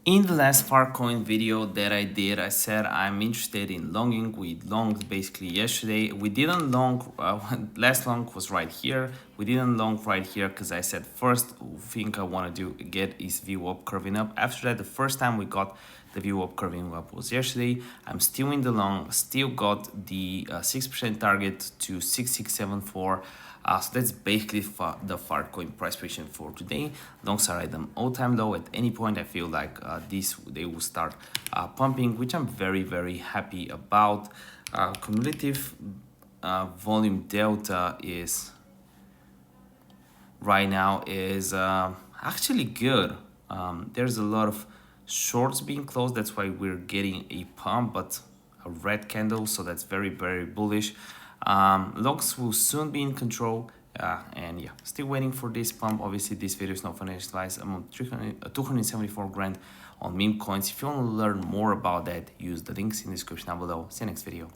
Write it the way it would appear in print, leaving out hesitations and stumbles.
In the last Fartcoin video that I did, I said I'm interested in longing. We longed basically yesterday. We didn't long, last long was right here. We didn't long right here because I said first thing I want to do get is VWAP curving up. After that, the first time we got the VWAP curving up was yesterday. I'm still in the long, still got the 6% target to 6674. So that's basically the Fartcoin price prediction for today. Longs are at an all-time low. At any point, I feel like they will start pumping, which I'm very happy about. Cumulative volume delta is right now is actually good. There's a lot of shorts being closed. That's why we're getting a pump, but a red candle. So that's very bullish. Longs will soon be in control. And yeah, still waiting for this pump. Obviously, this video is not financial advice. I'm on 274 grand on meme coins. If you want to learn more about that, use the links in the description down below. See you next video. Bye.